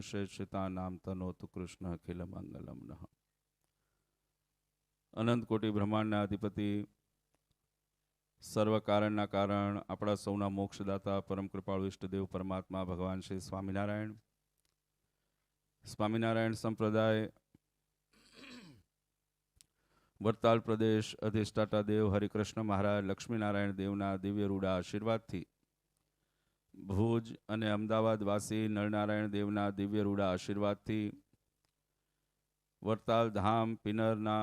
अनुशेषिता नाम तनोतु कृष्ण अखिल मंगलम नः। अनंत कोटि ब्रह्मांडना अधिपति सर्व कारणना कारण अपना सौना मोक्षदाता परम कृपाळु इष्टदेव परमात्मा भगवान श्री स्वामीनारायण स्वामीनारायण संप्रदाय वरताल प्रदेश अधिष्ठाता देव हरिकृष्ण महाराज लक्ष्मीनारायण देवना दिव्य रूढ़ा आशीर्वाद थी भुज अने अमदावाद वासी नरनारायण देवना दिव्य रूढ़ा आशीर्वाद थी वरताल धाम पिनरना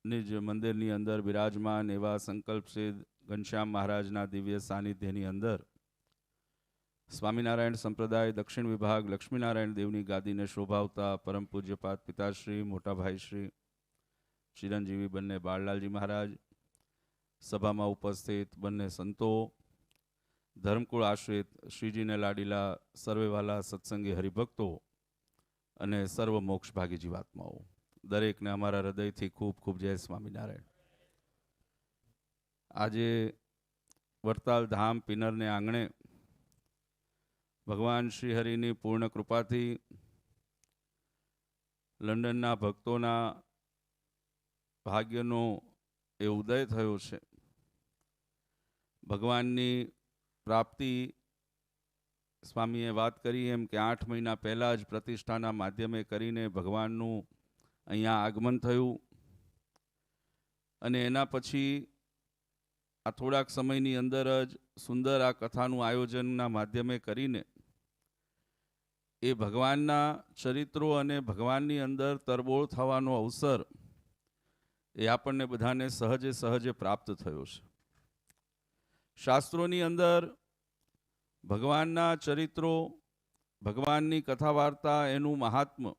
निज मंदिर अंदर विराजमान एवं संकल्प सिद्ध घनश्याम महाराजना दिव्य सानिध्य अंदर स्वामीनारायण संप्रदाय दक्षिण विभाग लक्ष्मीनारायण देवनी गादी ने शोभावता परम पूज्यपाद पिताश्री मोटा भाई श्री चिरंजीवी बन्ने बाळलालजी महाराज सभा में उपस्थित बन्ने संतो धर्मकुल आश्रित श्रीजी ने लाडीला सर्वेवाला सत्संगी हरिभक्तों अने सर्व मोक्ष भागी जीवात्माओं दरेक ने अमारा हृदय थी खूब खूब जय स्वामीनारायण। आजे वरताल धाम पिनर ने आंगणे भगवान श्रीहरिनी पूर्ण कृपा थी लंडन ना भक्तोना भाग्यनो ए उदय थयो छे। भगवाननी प्राप्ति स्वामीए बात करी एम के 8 महीना पहला ज प्रतिष्ठाना माध्यमे करीने भगवाननु अहींया आगमन थयुं अने एना पछी आ थोड़ाक समयनी अंदर ज सुंदर आ कथानुं आयोजनना माध्यमे करीने ए भगवानना चरित्रों अने भगवाननी अंदर तरबोळ थवानो अवसर ए आपणने बधाने सहजे सहजे प्राप्त थयो छे। शास्त्रोनी अंदर भगवानना चरित्रों भगवाननी कथा वार्ता एनु महात्म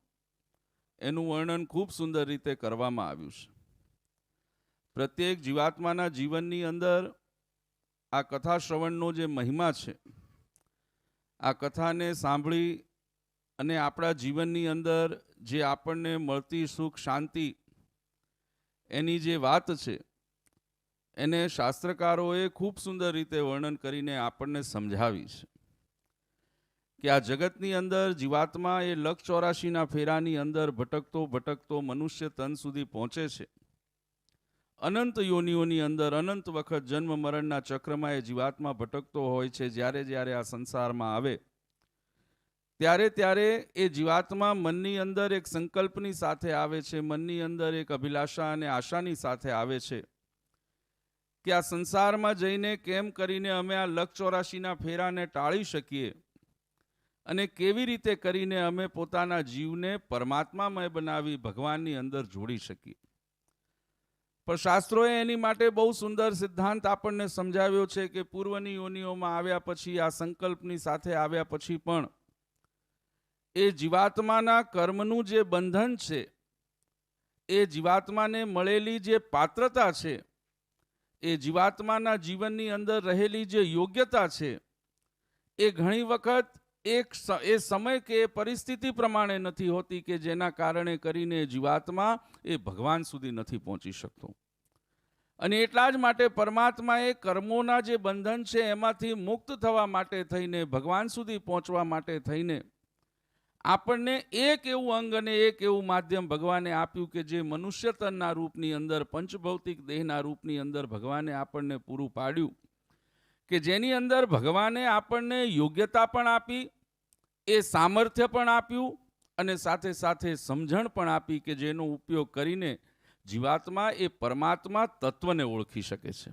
एनु वर्णन खूब सुंदर रीते करवामां आव्युं छे। प्रत्येक जीवात्माना जीवननी अंदर आ कथा श्रवणनो जे महिमा छे आ कथाने सांभळी अने आपणा जीवननी अंदर जे आपणने मळती सुख शांति एनी जे वात छे एने शास्त्रकारोए खूब सुंदर रीते वर्णन करीने आपणने समझावी छे कि आ जगतनी अंदर जीवात्मा ए 184 ना फेरानी अंदर भटकतो भटकतो मनुष्य तन सुधी पहोंचे छे। अनंत योनिओनी अंदर अनंत वखत जन्म मरणना चक्रमा ए जीवात्मा भटकतो होय छे। ज्यारे ज्यारे आ संसारमां आवे त्यारे त्यारे ए जीवात्मा मननी अंदर एक संकल्पनी साथे आवे छे, मननी अंदर एक अभिलाषा अने आशानी साथे आवे छे कि आ संसारमां जईने केम करीने अमे आ 184 ना फेराने टाळी शकीए अने केवी रीते करीने अमे पोताना जीवने परमात्मामय बनावी भगवाननी अंदर जोड़ी शकीए। पर शास्त्रोए एनी माटे बहु सुंदर सिद्धांत आपणने समजाव्यो छे कि पूर्वनी योनिओमां आव्या पछी आ संकल्पनी साथे आव्या पछी पण ए जीवात्माना कर्मनुं जे बंधन छे ए जीवात्माने मळेली जे पात्रता छे ए जीवात्माना जीवननी अंदर रहेली जे योग्यता छे ए घणी वखत एक समय के परिस्थिति प्रमाणे नथी होती कि जेना कारणे करीने जीवात्मा ए भगवान सुधी नथी पहोंची शकतो। अने एटला ज माटे परमात्माए कर्मोना जे बंधन छे एमांथी मुक्त थवा माटे थईने भगवान सुधी पहोंचवा माटे थईने आपणने एक एवं अंग अने एक एवं माध्यम भगवाने आप्युं कि जे मनुष्य तनना रूपनी अंदर पंचभौतिक देहना रूपनी अंदर भगवाने आपणने पूरुं पाड्युं कि जेनी अंदर भगवाने आपणने योग्यता पण आपी ए सामर्थ्य पण आप्युं अने साथे साथे समझण पण आपी कि जेनो उपयोग करीने जीवात्मा ए परमात्मा तत्वने ओळखी शके छे।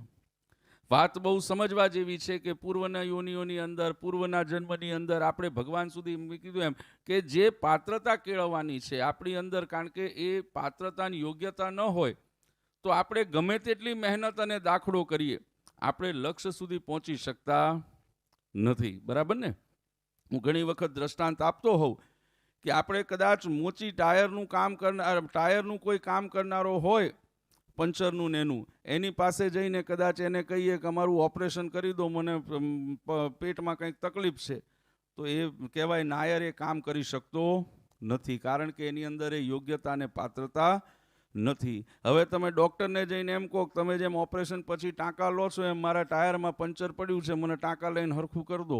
बात बहु समझवा जेवी छे कि पूर्वना योनिओनी अंदर पूर्वना जन्मनी अंदर आपणे भगवान सुधी कीधुं एम कि जे पात्रता केळवવાની छे आपणी अंदर कारण के ए पात्रतानी योग्यता न होय तो आपणे गमे तेटली मेहनत अने दाखलो करीए आपणे लक्ष्य सुधी पहोंची शकता नथी। बराबर ने? हूँ घणी वखत दृष्टांत आपतो होઉં कि आपणे कदाच मोची टायरनुं काम करनार टायरनुं कोई काम करनारो होय पंचरनुं नेनुं एनी पासे जईने कदाच एने कहीए कि अमारुं ऑपरेशन करी दो मने पेटमां कंईक तकलीफ छे तो ए कहेवाय नायर ए काम करी शकतो नथी कारण के एनी अंदर ए योग्यता ने पात्रता નથી। હવે તમે ડૉક્ટરને જઈને એમ કહો તમે જેમ ઓપરેશન પછી ટાંકા લો છો એમ મારા ટાયરમાં પંચર પડ્યું છે મને ટાંકા લઈને હરખું કરી દો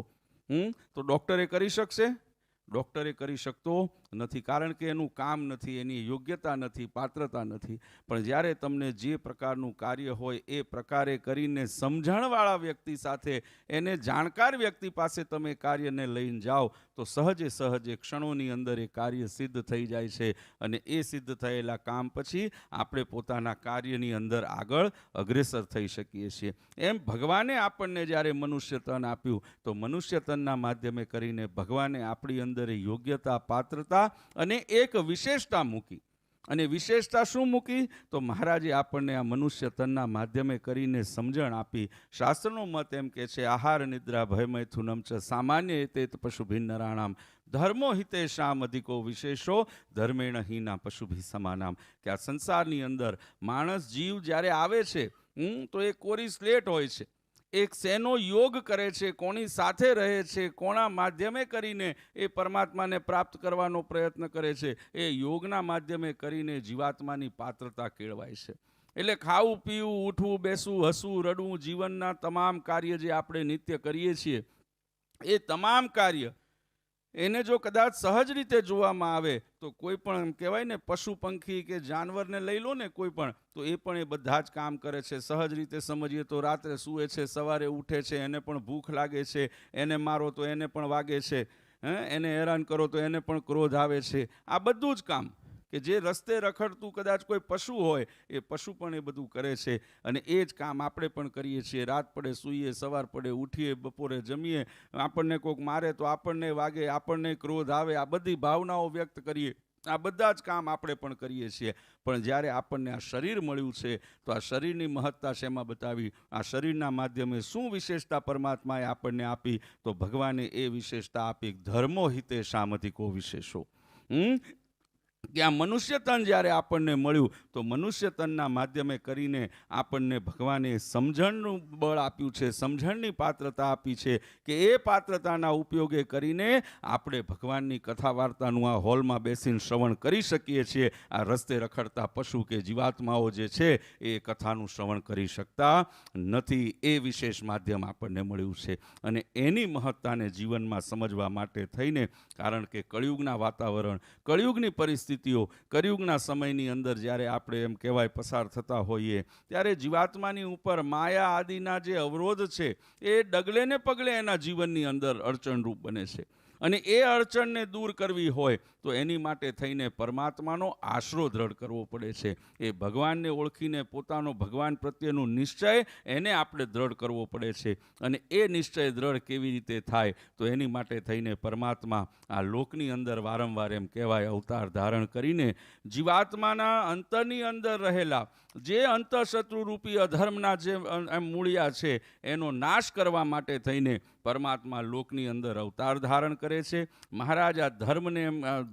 તો ડૉક્ટર એ કરી શકશે? ડૉક્ટરે કરી શકતો નથી, કારણ કે એનું કામ નથી, એની યોગ્યતા નથી, પાત્રતા નથી. પણ જ્યારે તમને જે પ્રકારનું કાર્ય હોય એ પ્રકારે કરીને સમજણવાળા વ્યક્તિ સાથે, એને જાણકાર વ્યક્તિ પાસે તમે કાર્યને લઈને જાઓ તો સહજે સહજ ક્ષણોની અંદર એ કાર્ય સિદ્ધ થઈ જાય છે. અને એ સિદ્ધ થયેલા કામ પછી આપણે પોતાના કાર્યની અંદર આગળ અગ્રેસર થઈ શકીએ છીએ. એમ ભગવાને આપણને જ્યારે મનુષ્ય તન આપ્યું તો મનુષ્ય તનના માધ્યમે કરીને ભગવાને આપણી અંદર યોગ્યતા, પાત્રતા અને એક વિશેષતા મૂકી. અને વિશેષતા શું મૂકી? તો મહારાજે આપણને આ મનુષ્ય તનના માધ્યમે કરીને સમજણ આપી. શાસ્ત્રનો મત એમ કે છે, આહાર નિદ્રા ભય મૈથુનમ ચ સામાન્ય એતે પશુભિ નરાણામ ધર્મો હિતેષામ અધિકો વિશેષો ધર્મેણ હીના પશુભિ સમાનામ. કે આ સંસારની અંદર માણસ જીવ જ્યારે આવે છે તો એ કોરી સ્લેટ હોય છે. એક શેનો યોગ કરે છે, કોની સાથે રહે છે, કોના માધ્યમે કરીને એ પરમાત્માને પ્રાપ્ત કરવાનો પ્રયત્ન કરે છે, એ યોગના માધ્યમે કરીને જીવાત્માની પાત્રતા કેળવાય છે. એટલે ખાવું, પીવું, ઉઠવું, બેસવું, હસવું, રડવું, જીવનના તમામ કાર્ય જે આપણે નિત્ય કરીએ છીએ એ તમામ કાર્ય એને જો કદાચ સહજ રીતે જોવામાં આવે તો કોઈ પણ એમ કહેવાય ને, પશુ પંખી કે જાનવરને લઈ લો ને કોઈ પણ, તો એ પણ એ બધા જ કામ કરે છે. સહજ રીતે સમજીએ તો રાત્રે સૂવે છે, સવારે ઉઠે છે, એને પણ ભૂખ લાગે છે, એને મારો તો એને પણ વાગે છે, એને હેરાન કરો તો એને પણ ક્રોધ આવે છે. આ બધું જ કામ કે જે રસ્તે રખડતું કદાચ કોઈ પશુ હોય એ પશુ પણ એ બધું કરે છે. અને એ જ કામ આપણે પણ કરીએ છીએ. રાત પડે સૂઈએ, સવાર પડે ઉઠીએ, બપોરે જમીએ, આપણને કોઈક મારે તો આપણને વાગે, આપણને ક્રોધ આવે, આ બધી ભાવનાઓ વ્યક્ત કરીએ. આ બધા જ કામ આપણે પણ કરીએ છીએ. પણ જ્યારે આપણને આ શરીર મળ્યું છે તો આ શરીરની મહત્તા શેમાં બતાવી? આ શરીરના માધ્યમે શું વિશેષતા પરમાત્માએ આપણને આપી? તો ભગવાને એ વિશેષતા આપી, ધર્મો હિતે સામધિકો વિશેષો. કે આ મનુષ્ય તન જ્યારે આપણને મળ્યું તો મનુષ્ય તનના માધ્યમે કરીને આપણને ભગવાને સમજણનું બળ આપ્યું છે, સમજણની પાત્રતા આપી છે. કે એ પાત્રતાના ઉપયોગે કરીને આપણે ભગવાનની કથા વાર્તાનું આ હોલમાં બેસીને શ્રવણ કરી શકીએ છીએ. આ રસ્તે રખડતા પશુ કે જીવાત્માઓ જે છે એ કથાનું શ્રવણ કરી શકતા નથી. એ વિશેષ માધ્યમ આપણને મળ્યું છે. અને એની મહત્તાને જીવનમાં સમજવા માટે થઈને, કારણ કે કળિયુગના વાતાવરણ, કળિયુગની પરિસ્થિતિ, કળિયુગના સમયની અંદર જ્યારે આપણે એમ કહેવાય પસાર થતા હોઈએ ત્યારે જીવાત્માની ઉપર માયા આદિના જે અવરોધ છે એ ડગલે ને પગલે એના જીવનની અંદર અડચણરૂપ બને છે. અને એ અડચણને દૂર કરવી હોય તો એની માટે થઈને પરમાત્માનો આશરો દ્રઢ કરવો પડે છે. એ ભગવાનને ઓળખીને પોતાનો ભગવાન પ્રત્યેનો નિશ્ચય એને આપણે દ્રઢ કરવો પડે છે. અને એ નિશ્ચય દ્રઢ કેવી રીતે થાય? તો એની માટે થઈને પરમાત્મા આ લોકની અંદર વારંવાર એમ કહેવાય અવતાર ધારણ કરીને જીવાત્માના અંતરની અંદર રહેલા જે અંતઃશત્રુ રૂપી અધર્મના જે મૂળિયા છે એનો નાશ કરવા માટે થઈને પરમાત્મા લોકની અંદર અવતાર ધારણ કરે છે. મહારાજ આ ધર્મને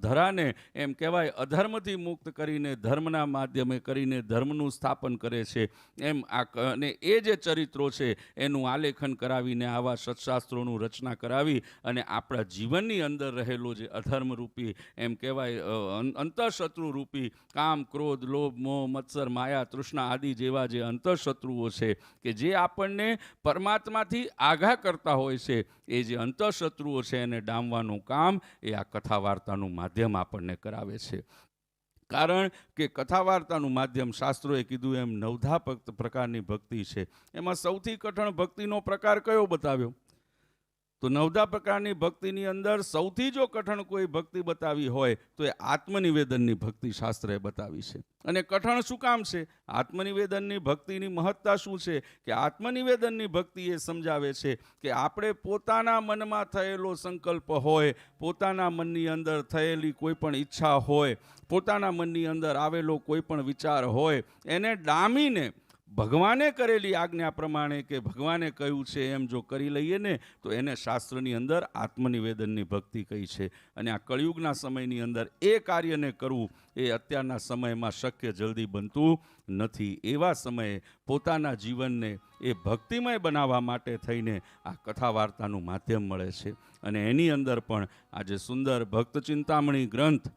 ધરાને એમ કહેવાય અધર્મથી મુક્ત કરીને ધર્મના માધ્યમે કરીને ધર્મનું સ્થાપન કરે છે. એમ અને એ જે ચરિત્રો છે એનું આલેખન કરાવીને આવા સત્શાસ્ત્રોનું રચના કરાવી અને આપણા જીવનની અંદર રહેલો જે અધર્મરૂપી એમ કહેવાય અંતઃશત્રુ રૂપી કામ, ક્રોધ, લોભ, મોહ, મત્સર, માયા, તૃષ્ણા આદિ જેવા જે અંતઃશત્રુઓ છે કે જે આપણને પરમાત્માથી આઘા કરતા હોય છે, એ જે અંતઃશત્રુઓ છે એને ડામવાનું કામ એ આ કથા વાર્તાનું માધ્યમ આપણને કરાવે છે. કારણ કે કથા વાર્તાનું માધ્યમ, શાસ્ત્રોએ કીધું એમ 9 પ્રકારની ભક્તિ છે. એમાં સૌથી કઠણ ભક્તિનો પ્રકાર કયો બતાવ્યો? તો 9 પ્રકારની ભક્તિની અંદર સૌથી જો કઠણ કોઈ ભક્તિ બતાવી હોય તો એ આત્મનિવેદનની ભક્તિ શાસ્ત્રએ બતાવી છે. અને કઠણ શું કામ છે? આત્મનિવેદનની ભક્તિની મહત્તા શું છે? કે આત્મનિવેદનની ભક્તિ એ સમજાવે છે કે આપણે પોતાના મનમાં થયેલો સંકલ્પ હોય, પોતાના મનની અંદર થયેલી કોઈ પણ ઈચ્છા હોય, પોતાના મનની અંદર આવેલો કોઈ પણ વિચાર હોય, એને ડામીને ભગવાને કરેલી આજ્ઞા પ્રમાણે કે ભગવાને કહ્યું છે એમ જો કરી લઈએ ને તો એને શાસ્ત્રની અંદર આત્મનિવેદનની ભક્તિ કહી છે. અને આ કળિયુગના સમયની અંદર એ કાર્યને કરવું એ અત્યારના સમયમાં શક્ય જલ્દી બનતું નથી. એવા સમયે પોતાના જીવનને એ ભક્તિમય બનાવવા માટે થઈને આ કથા વાર્તાનું માધ્યમ મળે છે. અને એની અંદર પણ આજે સુંદર ભક્ત ચિંતામણી ગ્રંથ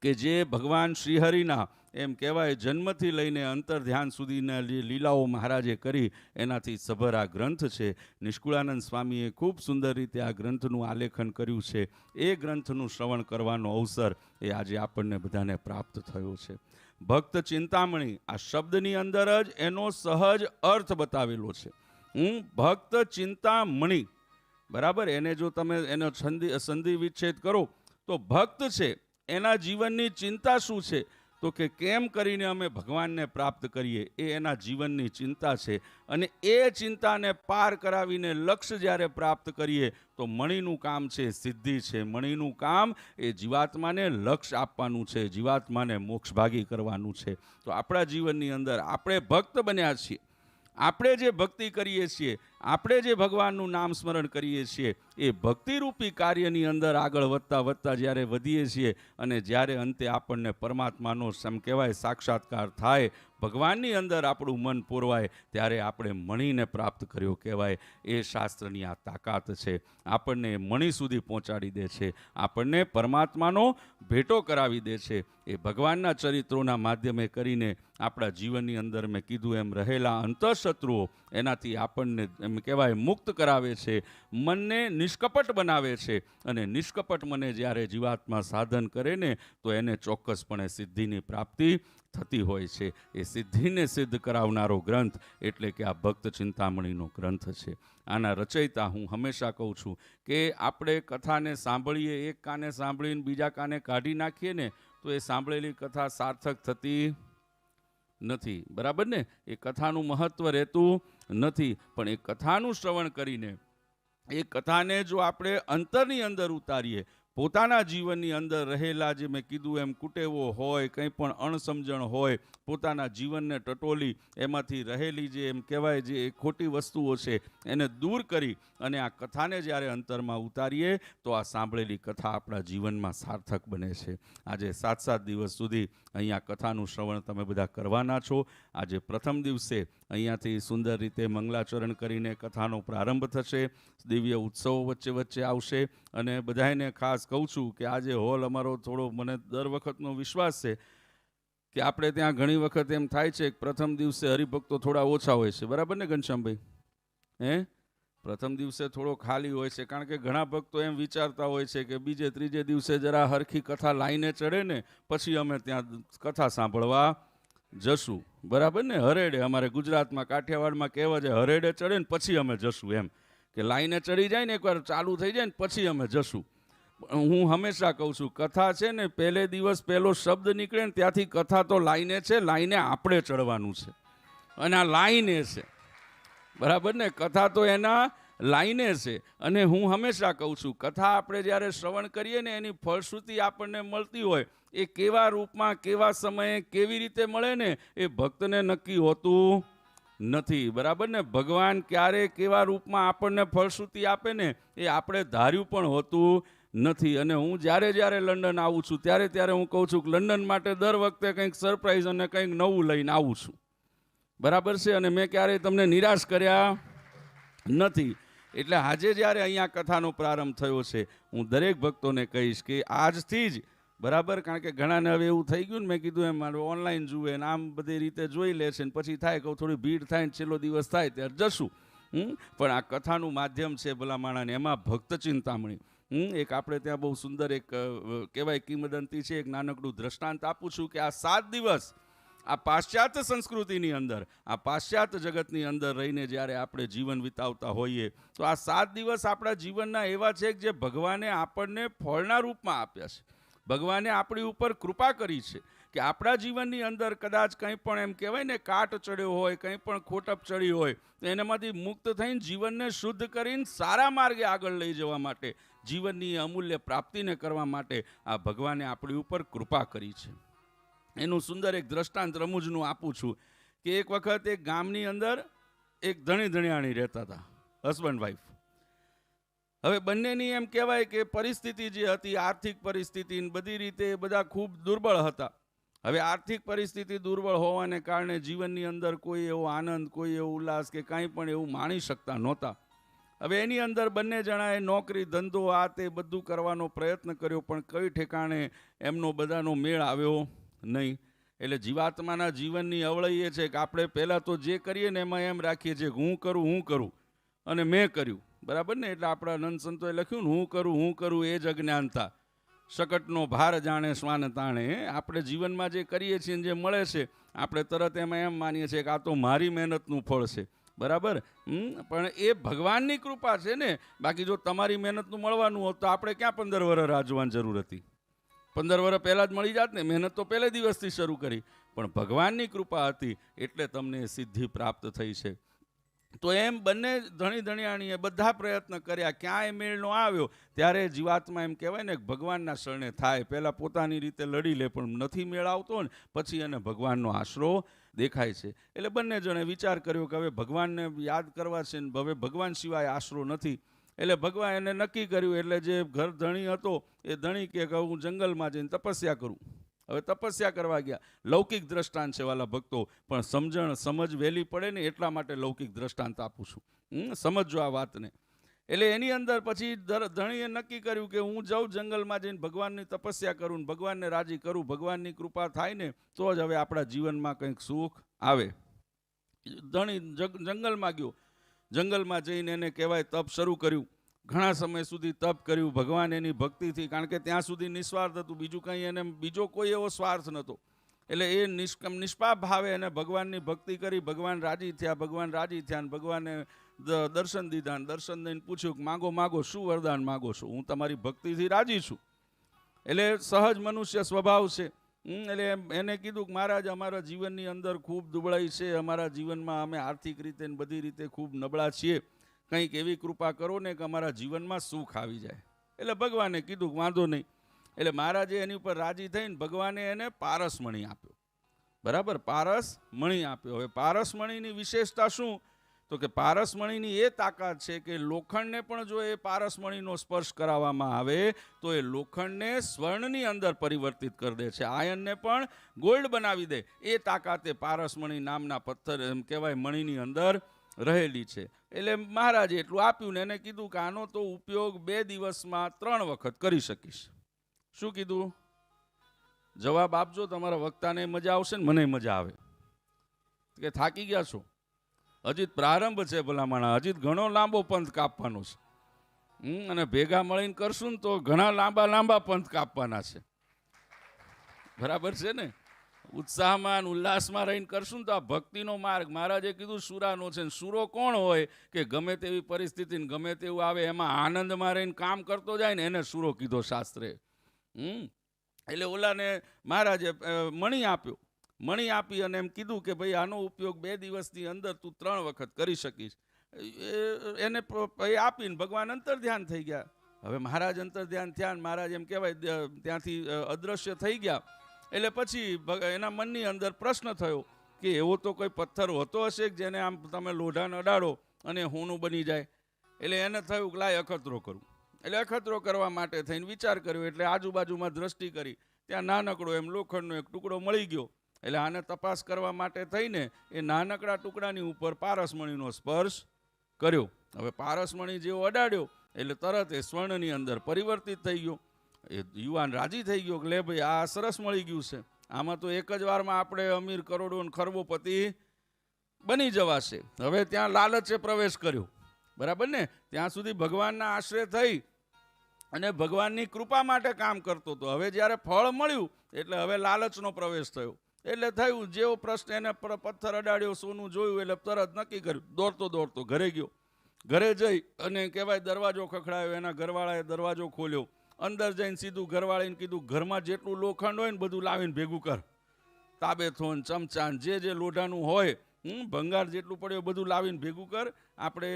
કે જે ભગવાન શ્રીહરિના એમ કહેવાય જન્મથી લઈને અંતર ધ્યાન સુધીના જે લીલાઓ મહારાજે કરી એનાથી સભર આ ગ્રંથ છે. નિષ્કુળાનંદ સ્વામીએ ખૂબ સુંદર રીતે આ ગ્રંથનું આલેખન કર્યું છે. એ ગ્રંથનું શ્રવણ કરવાનો અવસર એ આજે આપણને બધાને પ્રાપ્ત થયો છે. ભક્ત ચિંતામણી આ શબ્દની અંદર જ એનો સહજ અર્થ બતાવેલો છે. ભક્ત ચિંતામણી, બરાબર, એને જો તમે એનો સંધિ વિચ્છેદ કરો તો ભક્ત છે એના જીવનની ચિંતા શું છે, તો કે કેમ કરીને અમે ભગવાનને પ્રાપ્ત કરીએ, એ એના જીવનની ચિંતા છે. અને એ ચિંતાને પાર કરાવીને લક્ષ્ય જ્યારે પ્રાપ્ત કરીએ તો મણીનું કામ છે સિદ્ધિ છે. મણીનું કામ એ જીવાત્માને લક્ષ્ય આપવાનું છે, જીવાત્માને મોક્ષભાગી કરવાનું છે. તો આપણા જીવનની અંદર આપણે ભક્ત બન્યા છીએ, આપણે જે ભક્તિ કરીએ છીએ, આપણે જે ભગવાનનું નામ સ્મરણ કરીએ છીએ, એ ભક્તિરૂપી કાર્યની અંદર આગળ વધતા વધતા જ્યારે વધીએ છીએ અને જ્યારે અંતે આપણને પરમાત્માનો કહેવાય સાક્ષાત્કાર થાય, ભગવાનની અંદર આપણું મન પૂરવાય, ત્યારે આપણે મણીને પ્રાપ્ત કર્યો કહેવાય. એ શાસ્ત્રની આ તાકાત છે. આપણને મણી સુધી પહોંચાડી દે છે, આપણને પરમાત્માનો ભેટો કરાવી દે છે. એ ભગવાનના ચરિત્રોના માધ્યમે કરીને આપણા જીવનની અંદર મેં કીધું એમ રહેલા અંતઃશત્રુઓ એનાથી આપણને એમ કહેવાય મુક્ત કરાવે છે, મનને નિષ્કપટ બનાવે છે. અને નિષ્કપટ મને જ્યારે જીવાત્મા સાધન કરે ને તો એને ચોક્કસપણે સિદ્ધિની પ્રાપ્તિ થતી હોય છે. એ સિદ્ધિને સિદ્ધ કરાવનારો ગ્રંથ એટલે કે આ ભક્ત ચિંતામણીનો ગ્રંથ છે. આના રચયિતા હું હંમેશા કહું છું કે આપણે કથાને સાંભળીએ, એક કાને સાંભળીને બીજા કાને કાઢી નાખીએ ને તો એ સાંભળેલી કથા સાર્થક થતી નથી, બરાબર ને? એ કથાનું મહત્વ રહેતું નથી. પણ એ કથાનું શ્રવણ કરીને એ કથાને જો આપણે અંતરની અંદર ઉતારીએ, પોતાના જીવનની અંદર રહેલા જે મેં કીધું એમ કુટેવો હોય, કંઈ પણ અણસમજણ હોય, પોતાના જીવનને ટટોલી એમાંથી રહેલી જે એમ કહેવાય જે ખોટી વસ્તુઓ છે એને દૂર કરી અને આ કથાને જ્યારે અંતરમાં ઉતારીએ તો આ સાંભળેલી કથા આપણા જીવનમાં સાર્થક બને છે. આજે 7 દિવસ સુધી અહીંયા કથાનું શ્રવણ તમે બધા કરવાના છો. આજે પ્રથમ દિવસે અહીંયાથી સુંદર રીતે મંગલાચરણ કરીને કથાનો પ્રારંભ થશે. દિવ્ય ઉત્સવો વચ્ચે વચ્ચે આવશે. અને બધાને ખાસ કહું છું કે આજે હોલ અમારો થોડો, મને દર વખતનો વિશ્વાસ છે કે આપણે ત્યાં ઘણી વખત એમ થાય છે કે પ્રથમ દિવસે હરિભક્તો થોડા ઓછા હોય છે, બરાબર ને ઘનશ્યામભાઈ? પ્રથમ દિવસે થોડો ખાલી હોય છે, કારણ કે ઘણા ભક્તો એમ વિચારતા હોય છે કે બીજે ત્રીજે દિવસે જરા હરખી કથા લાઈને ચડે ને પછી અમે ત્યાં કથા સાંભળવા જશું, બરાબર ને? હરેડે, અમારે ગુજરાતમાં કાઠિયાવાડમાં કહેવા છે હરેડે ચડે ને પછી અમે જશું, એમ કે લાઈને ચડી જાય ને એકવાર ચાલુ થઈ જાય ને પછી અમે જશું. હું હંમેશા કહું છું કથા છે ને પહેલે દિવસ પહેલો શબ્દ નીકળે ને ત્યાંથી કથા તો લાઈને છે, લાઈને આપણે ચડવાનું છે. અને આ લાઈને છે, બરાબર ને? કથા તો એના લાઈને છે. અને હું હંમેશા કહું છું કથા આપણે જ્યારે શ્રવણ કરીએ ને એની ફળશ્રુતિ આપણને મળતી હોય, એ કેવા રૂપમાં, કેવા સમયે, કેવી રીતે મળે ને એ ભક્તને નક્કી હોતું નથી, બરાબર ને? ભગવાન ક્યારે કેવા રૂપમાં આપણને ફળશ્રુતિ આપે ને એ આપણે ધાર્યું પણ હોતું નથી. અને હું જ્યારે લંડન આવું છું ત્યારે હું કહું છું કે લંડન માટે દર વખતે કંઈક સરપ્રાઈઝ અને કંઈક નવું લઈને આવું છું, બરાબર છે? અને મેં ક્યારેય તમને નિરાશ કર્યા નથી. એટલે આજે જ્યારે અહીંયા કથાનો પ્રારંભ થયો છે, હું દરેક ભક્તોને કહીશ કે આજથી જ, બરાબર, કારણ કે ઘણાને હવે એવું થઈ ગયું ને, મેં કીધું એમ મારું ઓનલાઈન જુએ ને આમ બધી રીતે જોઈ લે છે ને પછી થાય કે થોડી ભીડ થાય ને છેલ્લો દિવસ થાય ત્યારે જશું. પણ આ કથાનું માધ્યમ છે ભલા માણાને, એમાં ભક્ત ચિંતામણી. એક આપણે ત્યાં બહુ સુંદર એક કહેવાય કિંવદંતી છે, એક નાનકડું દ્રષ્ટાંત આપું છું કે આ 7 દિવસ આ પાશ્ચાત્ય સંસ્કૃતિની અંદર, આ પાશ્ચાત્ય જગતની અંદર રહીને જ્યારે આપણે જીવન વિતાવતા હોઈએ તો આ 7 દિવસ આપણા જીવનના એવા છે કે જે ભગવાને આપણને ફળના રૂપમાં આપ્યા છે. ભગવાને આપણી ઉપર કૃપા કરી છે કે આપણા જીવનની અંદર કદાચ કંઈ પણ એમ કહેવાય ને કાટ ચડ્યો હોય, કંઈ પણ ખોટપ ચડી હોય તો એનામાંથી મુક્ત થઈને જીવનને શુદ્ધ કરીને સારા માર્ગે આગળ લઈ જવા માટે, જીવનની અમૂલ્ય પ્રાપ્તિને કરવા માટે આ ભગવાને આપણી ઉપર કૃપા કરી છે. એનું સુંદર એક દ્રષ્ટાંત રમૂજનું આપું છું કે એક વખત એક ગામની અંદર એક ધણી ધણિયાણી રહેતા હતા, હસબન્ડ વાઈફ. હવે બંનેની એમ કહેવાય કે પરિસ્થિતિ જે હતી, આર્થિક પરિસ્થિતિ બધી રીતે બધા ખૂબ દુર્બળ હતા. હવે આર્થિક પરિસ્થિતિ દુર્બળ હોવાને કારણે જીવનની અંદર કોઈ એવો આનંદ, કોઈ એવો ઉલ્લાસ કે કાંઈ પણ એવું માણી શકતા નહોતા. હવે એની અંદર બંને જણાએ નોકરી, ધંધો, આ તે બધું કરવાનો પ્રયત્ન કર્યો, પણ કઈ ઠેકાણે એમનો બધાનો મેળ આવ્યો નહીં. એટલે જીવાત્માના જીવનની અવળઈ એ છે કે આપણે પહેલાં તો જે કરીએ ને એમાં એમ રાખીએ છીએ કે હું કરું અને મેં કર્યું, બરાબર ને? એટલે આપણા નંદ સંતોએ લખ્યું ને, હું કરું એ જ અજ્ઞાનતા, શકટનો ભાર જાણે શ્વાન તાણે. આપણે જીવનમાં જે કરીએ છીએ જે મળે છે આપણે તરત એમાં એમ માનીએ છીએ કે આ તો મારી મહેનતનું ફળ છે, બરાબર? પણ એ ભગવાનની કૃપા છે ને. બાકી જો તમારી મહેનતનું મળવાનું હોત તો આપણે ક્યાં 15 વર્ષ રાહ જોવાની જરૂર હતી? 15 વર્ષ પહેલાં જ મળી જાત ને. મહેનત તો પહેલે દિવસથી શરૂ કરી, પણ ભગવાનની કૃપા હતી એટલે તમને સિદ્ધિ પ્રાપ્ત થઈ છે. તો એમ બંને ધણી ધણિયાણીએ બધા પ્રયત્ન કર્યા, ક્યાંય મેળ ન આવ્યો. ત્યારે જીવાત્મા એમ કહેવાય ને ભગવાનના શરણે થાય. પહેલાં પોતાની રીતે લડી લે, પણ નથી મેળ આવતો ને પછી એને ભગવાનનો આશરો દેખાય છે. એટલે બંને જણે વિચાર કર્યો કે હવે ભગવાનને યાદ કરવા છે ને હવે ભગવાન સિવાય આશરો નથી. એટલે ભગવાન એને નક્કી કર્યું. એટલે જે ઘર ધણી હતો એ ધણી કે હું જંગલમાં જઈને તપસ્યા કરું. હવે તપસ્યા કરવા ગયા. લૌકિક દ્રષ્ટાંત છે વાલા ભક્તો, પણ સમજ વહેલી પડે ને એટલા માટે લૌકિક દ્રષ્ટાંત આપું છું. સમજો આ વાતને. એટલે એની અંદર પછી ધણીએ નક્કી કર્યું કે હું જાઉં જંગલમાં જઈને ભગવાનની તપસ્યા કરું, ભગવાનને રાજી કરું, ભગવાનની કૃપા થાય ને તો જ હવે આપણા જીવનમાં કંઈક સુખ આવે. ધણી જંગલમાં ગયો. જંગલમાં જઈને એને કહેવાય તપ શરૂ કર્યું. ઘણા સમય સુધી તપ કર્યું ભગવાન એની ભક્તિથી, કારણ કે ત્યાં સુધી નિસ્વાર્થ હતું, બીજું કંઈ એને બીજો કોઈ એવો સ્વાર્થ નહોતો. એટલે એ નિષ્પાપ ભાવે એને ભગવાનની ભક્તિ કરી. ભગવાન રાજી થયા, અને ભગવાને દર્શન દીધા. દર્શન દઈને પૂછ્યું કે માગો શું વરદાન માગો છો? હું તમારી ભક્તિથી રાજી છું. એટલે સહજ મનુષ્ય સ્વભાવ છે. એટલે એને કીધું કે મહારાજ અમારા જીવનની અંદર ખૂબ દુબળાઈ છે, અમારા જીવનમાં અમે આર્થિક રીતે ને બધી રીતે ખૂબ નબળા છીએ, કંઈક એવી કૃપા કરો ને કે અમારા જીવનમાં સુખ આવી જાય. એટલે ભગવાને કીધું વાંધો નહીં. એટલે મહારાજે એની ઉપર રાજી થઈને ભગવાને એને પારસમણી આપ્યો, બરાબર? પારસમણી આપ્યો. હવે પારસમણીની વિશેષતા શું? તો કે પારસમણીની એ તાકાત છે કે લોખંડને પણ જો એ પારસમણીનો સ્પર્શ કરાવવામાં આવે તો એ લોખંડને સ્વર્ણની અંદર પરિવર્તિત કરી દે છે, આયનને પણ ગોલ્ડ બનાવી દે. એ તાકાત એ પારસમણી નામના પથ્થર એમ કહેવાય મણીની અંદર રહેલી છે. એટલે મહારાજે એટલું આપ્યું ને એને કીધું કે આનો તો ઉપયોગ 2 દિવસમાં 3 વખત કરી શકીશ. શું કીધું? જવાબ આપજો. તમારા વક્તાને મજા આવશે ને મને મજા આવે. કે થાકી ગયા છો? હજી પ્રારંભ છે ભલામણા, હજી ઘણો લાંબો પંથ કાપવાનો છે. અને ભેગા મળીને કરશું ને તો ઘણા લાંબા પંથ કાપવાના છે, બરાબર છે ને? ઉત્સાહમાં ઉલ્લાસમાં રહીને કરશું તો આ ભક્તિનો માર્ગ. મહારાજે કીધું સુરાનો છે. સુરો કોણ હોય કે ગમે તેવી પરિસ્થિતિ ગમે તેવું આવે એમાં આનંદમાં રહીને કામ કરતો જાય ને એને સુરો કીધો શાસ્ત્રે. એટલે ઓલાને મહારાજે મણી આપ્યો. મણી આપી અને એમ કીધું કે ભાઈ આનો ઉપયોગ 2 દિવસની અંદર તું 3 વખત કરી શકીશ. એને આપીને ભગવાન અંતર ધ્યાન થઈ ગયા. હવે મહારાજ અંતર ધ્યાન થયા ને મહારાજ એમ કહેવાય ત્યાંથી અદૃશ્ય થઈ ગયા. એટલે પછી એના મનની અંદર પ્રશ્ન થયો કે એવો તો કોઈ પથ્થર હોતો હશે કે જેને આમ તમે લોઢાને અડાડો અને હોનું બની જાય. એટલે એને થયું કે લાય અખતરો કરું. એટલે અખતરો કરવા માટે થઈને વિચાર કર્યો. એટલે આજુબાજુમાં દ્રષ્ટિ કરી, ત્યાં નાનકડો એમ લોખંડનો એક ટુકડો મળી ગયો. એટલે આને તપાસ કરવા માટે થઈને એ નાનકડા ટુકડાની ઉપર પારસમણીનો સ્પર્શ કર્યો. હવે પારસમણી જેવો અડાડ્યો એટલે તરત એ સ્વર્ણની અંદર પરિવર્તિત થઈ ગયો. એ યુવાન રાજી થઈ ગયો કે લે ભાઈ આ સરસ મળી ગયું છે, આમાં તો એક જ વારમાં આપણે અમીર કરોડો અને ખરબોપતિ બની જવાશે. હવે ત્યાં લાલચે પ્રવેશ કર્યો, બરાબર ને? ત્યાં સુધી ભગવાનના આશ્રય થઈ અને ભગવાનની કૃપા માટે કામ કરતો હતો. હવે જ્યારે ફળ મળ્યું એટલે હવે લાલચનો પ્રવેશ થયો. એટલે થયું જેવો પ્રશ્ન એને પથ્થર અડાડ્યો, સોનું જોયું એટલે તરત નક્કી કર્યું, દોડતો ઘરે ગયો. ઘરે જઈ અને કહેવાય દરવાજો ખખડાયો. એના ઘરવાળાએ દરવાજો ખોલ્યો. અંદર જઈને સીધું ઘરવાળીને કીધું ઘરમાં જેટલું લોખંડ હોય ને બધું લાવીને ભેગું કર. તાબેથોન, ચમચાન, જે લોઢાનું હોય, ભંગાર જેટલું પડ્યું બધું લાવીને ભેગું કર. આપણે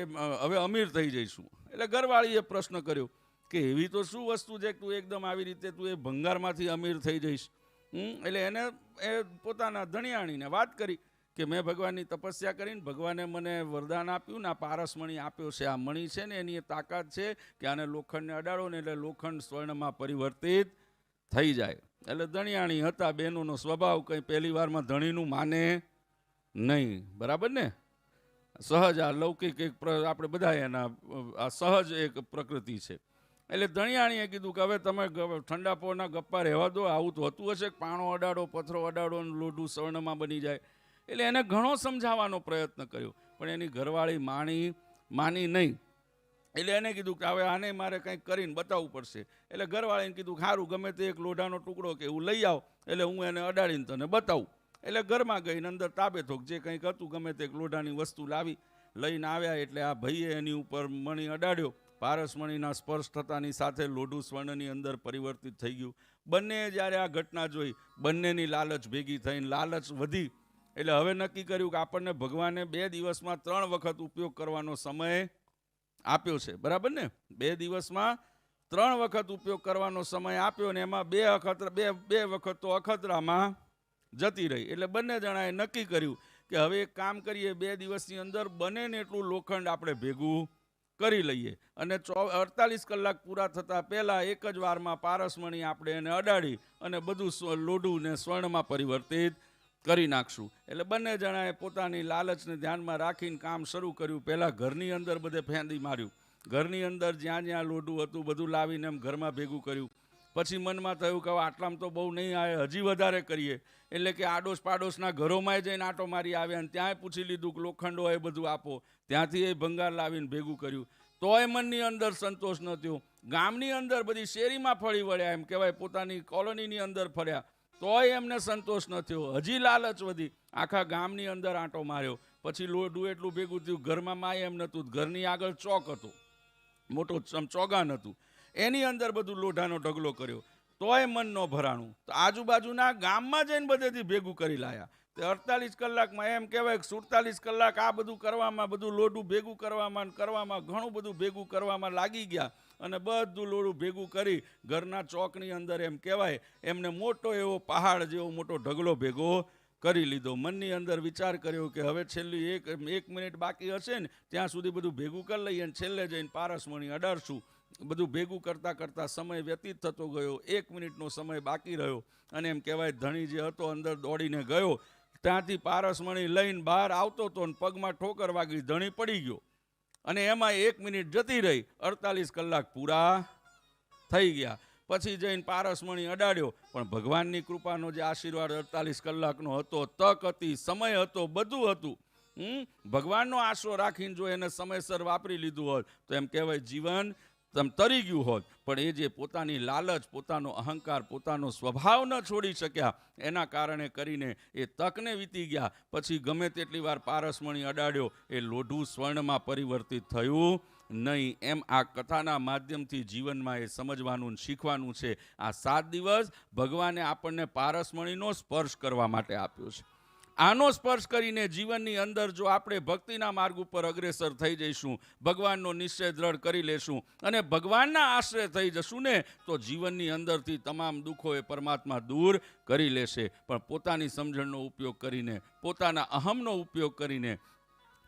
હવે અમીર થઈ જઈશું. એટલે ઘરવાળીએ પ્રશ્ન કર્યો કે એવી તો શું વસ્તુ છે કે તું એકદમ આવી રીતે તું એ ભંગારમાંથી અમીર થઈ જઈશ? એટલે એને એ પોતાના ધણિયાણીને વાત કરી કે મેં ભગવાનની તપસ્યા કરીને ભગવાને મને વરદાન આપ્યું ને આ પારસમણી આપ્યો છે. આ મણી છે ને એની તાકાત છે કે આને લોખંડને અડાડો ને એટલે લોખંડ સ્વર્ણમાં પરિવર્તિત થઈ જાય. એટલે ધણિયાણી હતા, બહેનોનો સ્વભાવ કંઈ પહેલી વારમાં ધણીનું માને નહીં, બરાબર ને? સહજ આ લૌકિક એક આપણે બધા એના આ સહજ એક પ્રકૃતિ છે. એટલે ધણિયાણીએ કીધું કે હવે તમે ઠંડા પોરના ગપ્પા રહેવા દો, આવું તો હતું હશે કે પાણો અડાડો, પથરો અડાડો અને લોઢું સ્વર્ણમાં બની જાય. એટલે એને ઘણો સમજાવવાનો પ્રયત્ન કર્યો, પણ એની ઘરવાળી માની નહીં. એટલે એને કીધું કે હવે આને મારે કંઈક કરીને બતાવવું પડશે. એટલે ઘરવાળીને કીધું સારું, ગમે તે એક લોઢાનો ટુકડો કે એવું લઈ આવ, એટલે હું એને અડાડીને તને બતાવું. એટલે ઘરમાં ગઈને અંદર તાબે થોક જે કંઈક હતું ગમે તે લોઢાની વસ્તુ લઈને આવ્યા. એટલે આ ભાઈએ એની ઉપર મણી અડાડ્યો. પારસમણીના સ્પર્શ થતાની સાથે લોઢું સ્વર્ણની અંદર પરિવર્તિત થઈ ગયું. બંને જ્યારે આ ઘટના જોઈ, બંનેની લાલચ ભેગી થઈને લાલચ વધી. એટલે હવે નક્કી કર્યું કે આપણને ભગવાને 2 દિવસમાં 3 વખત ઉપયોગ કરવાનો સમય આપ્યો છે, બરાબર ને? 2 દિવસમાં 3 વખત ઉપયોગ કરવાનો સમય આપ્યો ને એમાં 2 વખત તો અખતરામાં જતી રહી. એટલે બંને જણાએ નક્કી કર્યું કે હવે એક કામ કરીએ, 2 દિવસની અંદર બને ને એટલું લોખંડ આપણે ભેગું કરી લઈએ અને 48 કલાક પૂરા થતા પહેલા એક જ વારમાં પારસમણી આપણે એને અડાડી અને બધું લોઢું ને સ્વર્ણમાં પરિવર્તિત કરી નાખશું. એટલે બંને જણાએ પોતાની લાલચને ધ્યાનમાં રાખીને કામ શરૂ કર્યું. પહેલાં ઘરની અંદર બધે ફેંદી માર્યું. ઘરની અંદર જ્યાં જ્યાં લોઢું હતું બધું લાવીને એમ ઘરમાં ભેગું કર્યું. પછી મનમાં થયું કે આટલામાં તો બહુ નહીં આવે, હજી વધારે કરીએ. એટલે કે આડોશ પાડોશના ઘરોમાં જઈને આંટો મારી આવ્યા અને ત્યાંય પૂછી લીધું કે લોખંડ હોય બધું આપો. ત્યાંથી એ ભંગાર લાવીને ભેગું કર્યું. તોય મનની અંદર સંતોષ ન થયો. ગામની અંદર બધી શેરીમાં ફરી વળ્યા, એમ કહેવાય પોતાની કોલોનીની અંદર ફર્યા, તોય એમને સંતોષ ન થયો. હજી લાલચ વધી. આખા ગામની અંદર આંટો માર્યો. પછી લોઢું એટલું ભેગું થયું. ઘરમાં માય એમ નહોતું. ઘરની આગળ ચોક હતો, મોટો ચોગાન હતું, એની અંદર બધું લોઢાનો ઢગલો કર્યો. તોય મન ન ભરાણું. તો આજુબાજુના ગામમાં જઈને બધેથી ભેગું કરી લાયા. તે 48 કલાકમાં એમ કહેવાય કે 47 કલાક આ બધું કરવામાં, બધું લોઢું ભેગું કરવામાં ઘણું બધું ભેગું કરવામાં લાગી ગયા. અને બધું લોઢું ભેગું કરી ઘરના ચોકની અંદર એમ કહેવાય એમને મોટો એવો પહાડ જેવો મોટો ઢગલો ભેગો કરી લીધો. મનની અંદર વિચાર કર્યો કે હવે છેલ્લી એક મિનિટ બાકી હશે ને ત્યાં સુધી બધું ભેગું કરી લઈએ અને છેલ્લે જઈને પારસમણી અડાડશું. બધું ભેગું કરતાં કરતાં સમય વ્યતીત થતો ગયો. 1 મિનિટનો સમય બાકી રહ્યો અને એમ કહેવાય ધણી જે હતો અંદર દોડીને ગયો. ત્યાંથી પારસમણી લઈને બહાર આવતો હતો અને પગમાં ઠોકર વાગી ધણી પડી ગયો. અને એમાં 1 મિનિટ જતી રહી. 48 કલાક પૂરા થઈ ગયા. પછી જઈને પારસમણી અડાડ્યો. પણ ભગવાનની કૃપાનો જે આશીર્વાદ 48 કલાકનો હતો, તક હતી, સમય હતો, બધું હતું. ભગવાનનો આશરો રાખીને જો એને સમયસર વાપરી લીધું હોત તો એમ કહેવાય જીવન તરી ગયું હોત. પણ એ જે પોતાની લાલચ, પોતાનો અહંકાર, પોતાનો સ્વભાવ ન છોડી શક્યા, એના કારણે કરીને એ તકને વીતી ગયા. પછી ગમે તેટલી વાર પારસમણી અડાડ્યો, એ લોઢું સ્વર્ણમાં પરિવર્તિત થયું નહીં. એમ આ કથાના માધ્યમથી જીવનમાં એ સમજવાનું, શીખવાનું છે. આ 7 દિવસ ભગવાને આપણને પારસમણીનો સ્પર્શ કરવા માટે આપ્યો છે. આનો સ્પર્શ કરીને જીવનની અંદર જો આપણે ભક્તિના માર્ગ ઉપર અગ્રેસર થઈ જઈશું, ભગવાનનો નિશ્ચય દ્રઢ કરી લેશું અને ભગવાનના આશ્રય થઈ જશું ને, તો જીવનની અંદરથી તમામ દુઃખો એ પરમાત્મા દૂર કરી લેશે. પણ પોતાની સમજણનો ઉપયોગ કરીને, પોતાના અહમનો ઉપયોગ કરીને,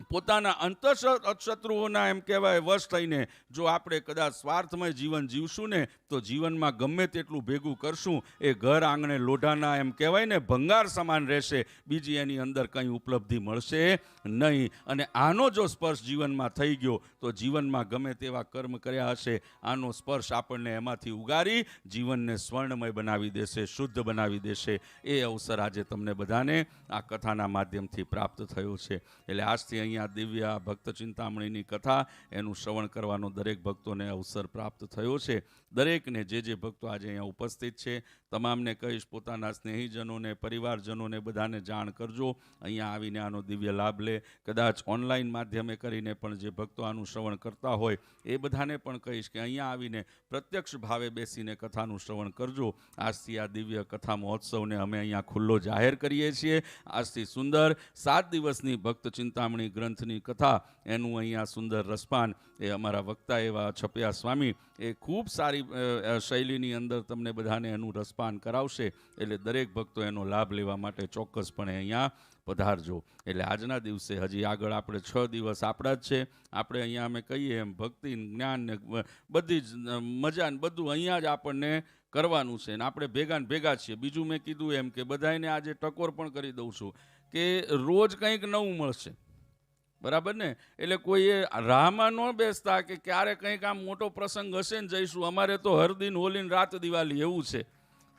પોતાના અંતઃશત્રુઓના એમ કહેવાય વશ થઈને જો આપણે કદાચ સ્વાર્થમય જીવન જીવશું ને, તો જીવનમાં ગમે તેટલું ભેગું કરશું એ ઘર આંગણે લોઢાના એમ કહેવાય ને ભંગાર સમાન રહેશે. બીજી એની અંદર કંઈ ઉપલબ્ધિ મળશે નહીં. અને આનો જો સ્પર્શ જીવનમાં થઈ ગયો તો જીવનમાં ગમે તેવા કર્મ કર્યા હશે, આનો સ્પર્શ આપણને એમાંથી ઉગારી જીવનને સ્વર્ણમય બનાવી દેશે, શુદ્ધ બનાવી દેશે. એ અવસર આજે તમને બધાને આ કથાના માધ્યમથી પ્રાપ્ત થયો છે. એટલે આજથી અહીંયા દિવ્ય ભક્ત ચિંતામણીની કથા, એનું શ્રવણ કરવાનો દરેક ભક્તોને અવસર પ્રાપ્ત થયો છે. દરેકને જે ભક્તો આજે અહીંયા ઉપસ્થિત છે તમામને કહીશ, પોતાના સ્નેહીજનોને, પરિવારજનોને બધાને જાણ કરજો. અહીંયા આવીને આનો દિવ્ય લાભ લે. કદાચ ઓનલાઈન માધ્યમે કરીને પણ જે ભક્તો આનું શ્રવણ કરતા હોય એ બધાને પણ કહીશ કે અહીંયા આવીને પ્રત્યક્ષ ભાવે બેસીને કથાનું શ્રવણ કરજો. આજથી આ દિવ્ય કથા મહોત્સવને અમે અહીંયા ખુલ્લો જાહેર કરીએ છીએ. આજથી સુંદર 7 દિવસની ભક્ત ચિંતામણી ગ્રંથની કથા, એનું અહીંયા સુંદર રસપાન એ અમારા વક્તા એવા છપૈયા સ્વામી એ ખૂબ સારી શૈલીની અંદર તમને બધાને એનું રસપાન કરાવશે. એટલે દરેક ભક્તો એનો લાભ લેવા માટે ચોક્કસપણે અહીંયા પધારજો. એટલે આજના દિવસે હજી આગળ આપણે 6 દિવસ આપણા જ છે. આપણે અહીંયા અમે કહીએ એમ ભક્તિ, જ્ઞાન ને બધી જ મજા ને બધું અહીંયા જ આપણને કરવાનું છે. ને આપણે ભેગા છીએ. બીજું મેં કીધું એમ કે બધાને આજે ટકોર પણ કરી દઉં છું કે રોજ કંઈક નવું મળશે. બરાબર ને? એટલે કોઈએ રાહમાં ન બેસતા કે ક્યારે કંઈક આમ મોટો પ્રસંગ હશે ને જઈશું. અમારે તો હરદિન હોલીને રાત દિવાળી એવું છે,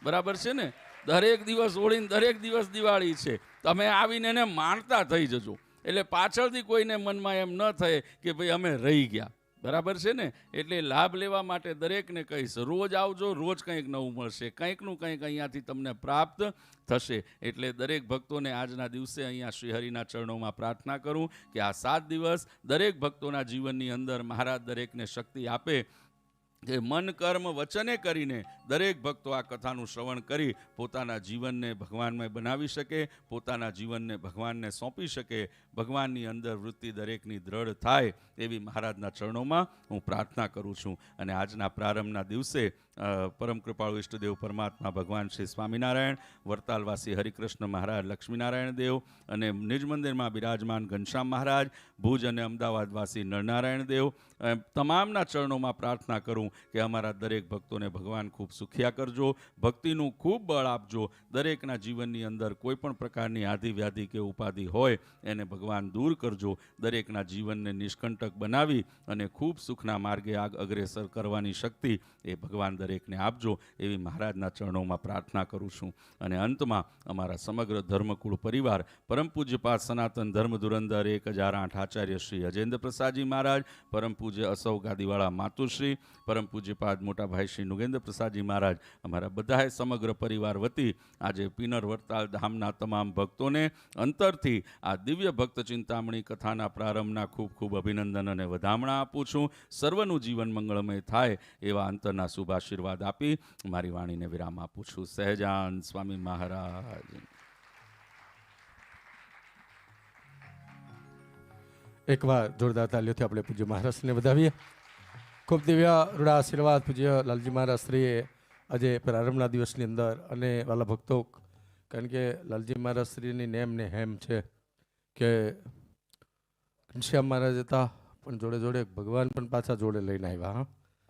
બરાબર છે ને? દરેક દિવસ હોળીને દરેક દિવસ દિવાળી છે. તમે આવીને એને માણતા થઈ જજો, એટલે પાછળથી કોઈને મનમાં એમ ન થાય કે ભાઈ અમે રહી ગયા, બરાબર છે ને? એટલે લાભ લેવા માટે દરેકને કહીશ, રોજ આવજો, રોજ કંઈક નવું મળશે, કંઈકનું કંઈક અહીંયાથી તમને પ્રાપ્ત થશે. એટલે દરેક ભક્તોને આજના દિવસે અહીંયા શ્રીહરિના ચરણોમાં પ્રાર્થના કરું કે આ 7 દિવસ દરેક ભક્તોના જીવનની અંદર મહારાજ દરેકને શક્તિ આપે કે મન કર્મ વચને કરીને દરેક ભક્તો આ કથાનું શ્રવણ કરી પોતાના જીવનને ભગવાનમય બનાવી શકે, પોતાના જીવનને ભગવાનને સોંપી શકે, ભગવાનની અંદર વૃત્તિ દરેકની દ્રઢ થાય એવી મહારાજના ચરણોમાં હું પ્રાર્થના કરું છું. અને આજના પ્રારંભના દિવસે પરમ કૃપાળુ ઈષ્ટદેવ પરમાત્મા ભગવાન શ્રી સ્વામિનારાયણ, વરતાલવાસી હરિકૃષ્ણ મહારાજ લક્ષ્મીનારાયણ દેવ અને નિજ મંદિરમાં બિરાજમાન ઘનશ્યામ મહારાજ, ભુજ અને અમદાવાદવાસી નરનારાયણ દેવ, તમામના ચરણોમાં પ્રાર્થના કરું કે અમારા દરેક ભક્તોને ભગવાન ખૂબ સુખિયા કરજો, ભક્તિનું ખૂબ બળ આપજો, દરેકના જીવનની અંદર કોઈ પણ પ્રકારની આધિ વ્યાધિ કે ઉપાધિ હોય એને ભગવાન દૂર કરજો, દરેકના જીવનને નિષ્કંટક બનાવી અને ખૂબ સુખના માર્ગે અગ્રેસર કરવાની શક્તિ એ ભગવાન દરેકને આપજો એવી મહારાજના ચરણોમાં પ્રાર્થના કરું છું. અને અંતમાં અમારા સમગ્ર ધર્મકુળ પરિવાર, પરમ પૂજ્યપાદ સનાતન ધર્મ ધુરંધર 1008 આચાર્ય શ્રી અજેન્દ્ર પ્રસાદજી મહારાજ, પરમ પૂજ્ય અસૌ ગાદીવાળા માતુશ્રી, પરમ પૂજ્યપાદ મોટાભાઈ શ્રી નુગેન્દ્ર પ્રસાદજી મહારાજ, અમારા બધાએ સમગ્ર પરિવાર વતી આજે પીનર વડતાલ ધામના તમામ ભક્તોને અંતરથી આ દિવ્ય ભક્ત ચિંતામણી કથાના પ્રારંભના ખૂબ ખૂબ અભિનંદન અને વધામણા આપું છું. સર્વનું જીવન મંગળમય થાય એવા અંતરના શુભ આશીર્વાદ આપી મારી વાણીને વિરામ આપું છું. સહેજાન સ્વામી મહારાજ. એકવાર જોરદાર તાલીઓથી આપણે પૂજ્ય મહારાજને વધાવીએ. ખૂબ દિવ્ય રૂડા આશીર્વાદ પૂજ્ય લાલજી મહારાજ શ્રીએ આજે પ્રારંભના દિવસની અંદર. અને વાલા ભક્તો, કારણ કે લાલજી મહારાજ શ્રીની નેમ ને હેમ છે કે ઘનશ્યામ મહારાજ હતા પણ જોડે જોડે ભગવાન પણ પાછા જોડે લઈને આવ્યા.